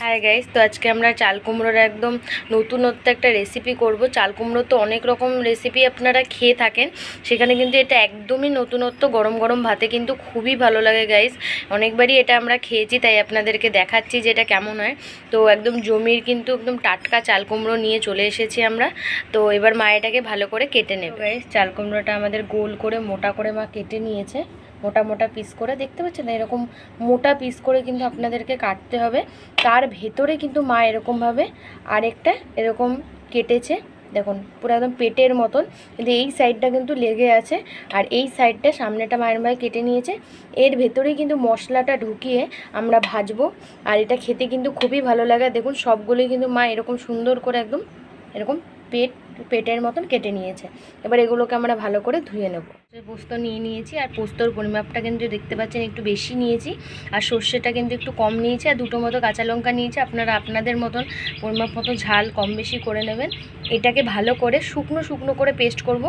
Hi guys, তো আজকে আমরা চাল কুমড়োর একদম নতুনত্ব একটা রেসিপি করব। চাল কুমড়ো তো অনেক রকম রেসিপি আপনারা খেয়ে থাকেন, সেখানে কিন্তু এটা একদমই নতুনত্ব। গরম গরম ভাতে কিন্তু খুবই ভালো লাগে গাইস। অনেকবারই এটা আমরা খেয়েছি, তাই আপনাদেরকে দেখাচ্ছি যে এটা কেমন হয়। তো একদম জমির কিন্তু একদম টাটকা চাল কুমড়ো নিয়ে চলে এসেছি আমরা। তো এবার মা এটাকে ভালো করে কেটে নেবে। গাইস, চাল কুমড়োটা আমাদের গোল করে মোটা করে মা কেটে নিয়েছে। মোটা মোটা পিস করে, দেখতে পাচ্ছেন এরকম মোটা পিস করে কিন্তু আপনাদেরকে কাটতে হবে। তার ভেতরে কিন্তু মা এরকমভাবে আরেকটা এরকম কেটেছে, দেখুন পুরো একদম পেটের মতন, কিন্তু এই সাইডটা কিন্তু লেগে আছে। আর এই সাইডটা সামনেটা মায়ের মায়ে কেটে নিয়েছে। এর ভেতরেই কিন্তু মশলাটা ঢুকিয়ে আমরা ভাজবো। আর এটা খেতে কিন্তু খুবই ভালো লাগে। দেখুন সবগুলোই কিন্তু মা এরকম সুন্দর করে একদম এরকম পেটের মতন কেটে নিয়েছে। এবার এগুলোকে আমরা ভালো করে ধুয়ে নেব। পোস্ত নিয়ে নিয়েছি, আর পোস্তর পরিমাপটা কিন্তু দেখতে পাচ্ছেন একটু বেশি নিয়েছি, আর সর্ষেটা কিন্তু একটু কম নিয়েছি, আর দুটো মতো কাঁচা লঙ্কা নিয়েছি। আপনারা আপনাদের মতন পরিমাপ মতো ঝাল কম বেশি করে নেবেন। এটাকে ভালো করে শুকনো শুকনো করে পেস্ট করব।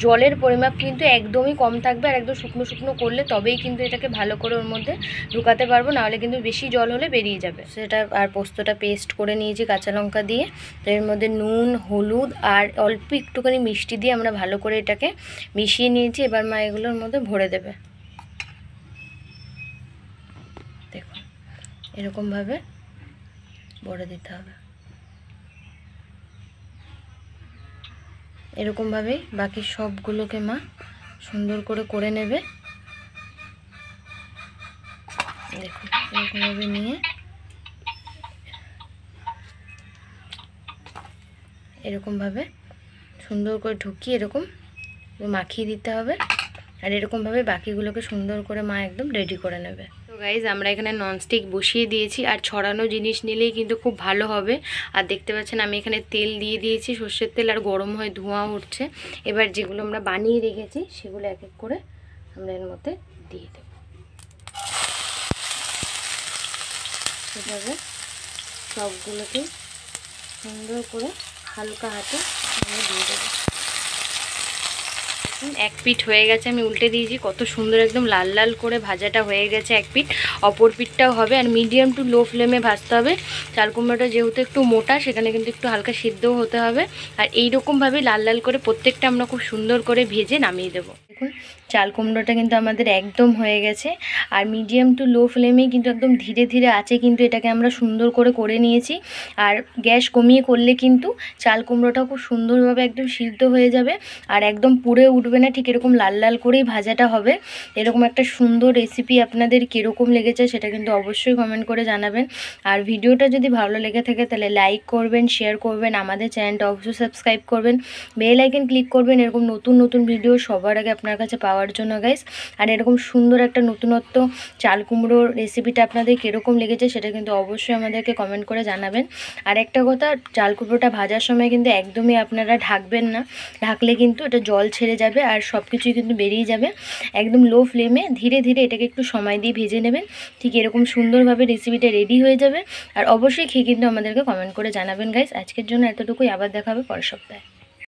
জলের পরিমাপ কিন্তু একদমই কম থাকবে, আর একদম শুকনো শুকনো করলে তবেই কিন্তু এটাকে ভালো করে ওর মধ্যে ঢুকাতে পারবো, নাহলে কিন্তু বেশি জল হলে বেরিয়ে যাবে সেটা। আর পোস্তটা পেস্ট করে নিয়েছি কাঁচা লঙ্কা দিয়ে। তো এর মধ্যে নুন, হলুদ আর অল্প একটুখানি মিষ্টি দিয়ে আমরা ভালো করে এটাকে মিশিয়ে নিয়েছি। এবার মা এগুলোর মধ্যে ভরে দেবে। দেখুন এরকমভাবে ভরে দিতে হবে। এরকমভাবেই বাকি সবগুলোকে মা সুন্দর করে নেবে। দেখুন এরকমভাবে নিয়ে এরকমভাবে সুন্দর করে ঢুকিয়ে এরকম মাখিয়ে দিতে হবে। আর এরকমভাবে বাকিগুলোকে সুন্দর করে মা একদম রেডি করে নেবে। তো গাইজ, আমরা এখানে ননস্টিক বসিয়ে দিয়েছি, আর ছড়ানো জিনিস নিলেই কিন্তু খুব ভালো হবে। আর দেখতে পাচ্ছেন আমি এখানে তেল দিয়ে দিয়েছি, সর্ষের তেল, আর গরম হয়ে ধোঁয়া উঠছে। এবার যেগুলো আমরা বানিয়ে রেখেছি সেগুলো এক এক করে আমরা এর মধ্যে দিয়ে দেব। এভাবে সবগুলোকে সুন্দর করে হালকা হাতে আমরা দিয়ে দেবো। এক পিঠ হয়ে গেছে, আমি উল্টে দিয়েছি, কত সুন্দর একদম লাল লাল করে ভাজাটা হয়ে গেছে এক পিঠ। অপর পিঠটাও হবে, আর মিডিয়াম টু লো ফ্লেমে ভাজতে হবে। চাল কুমড়োটা যেহেতু একটু মোটা, সেখানে কিন্তু একটু হালকা সিদ্ধও হতে হবে। আর এইরকমভাবে লাল লাল করে প্রত্যেকটা আমরা খুব সুন্দর করে ভেজে নামিয়ে দেবো। দেখুন চাল কুমড়োটা কিন্তু আমাদের একদম হয়ে গেছে। আর মিডিয়াম টু লো ফ্লেমেই কিন্তু একদম ধীরে ধীরে আছে কিন্তু এটাকে আমরা সুন্দর করে নিয়েছি। আর গ্যাস কমিয়ে করলে কিন্তু চাল কুমড়োটা খুব সুন্দরভাবে একদম সিদ্ধ হয়ে যাবে, আর একদম পুড়ে উঠবে না। ঠিক এরকম লাল লাল করেই ভাজাটা হবে। এরকম একটা সুন্দর রেসিপি আপনাদের কীরকম লেগেছে সেটা কিন্তু অবশ্যই কমেন্ট করে জানাবেন। আর ভিডিওটা যদি ভালো লেগে থাকে তাহলে লাইক করবেন, শেয়ার করবেন, আমাদের চ্যানেলটা অবশ্যই সাবস্ক্রাইব করবেন, বেল আইকন ক্লিক করবেন এরকম নতুন নতুন ভিডিও সবার আগে আপনার কাছে পাওয়ার জন্য গাইস। আর এরকম সুন্দর একটা নতুনত্ব চাল কুমড়োর রেসিপিটা আপনাদের কীরকম লেগেছে সেটা কিন্তু অবশ্যই আমাদেরকে কমেন্ট করে জানাবেন। আর একটা কথা, চাল কুমড়োটা ভাজার সময় কিন্তু একদমই আপনারা ঢাকবেন না, ঢাকলে কিন্তু এটা জল ছেড়ে যাবে আর সব কিছুই কিন্তু বেরিয়ে যাবে। একদম লো ফ্লেমে ধীরে ধীরে এটাকে একটু সময় দিয়ে ভেজে নেবেন। ঠিক এরকম সুন্দরভাবে রেসিপিটা রেডি হয়ে যাবে। আর অবশ্যই খেয়ে কিন্তু আমাদেরকে কমেন্ট করে জানাবেন গাইস। আজকের জন্য এতটুকুই, আবার দেখা হবে পরের সপ্তাহে।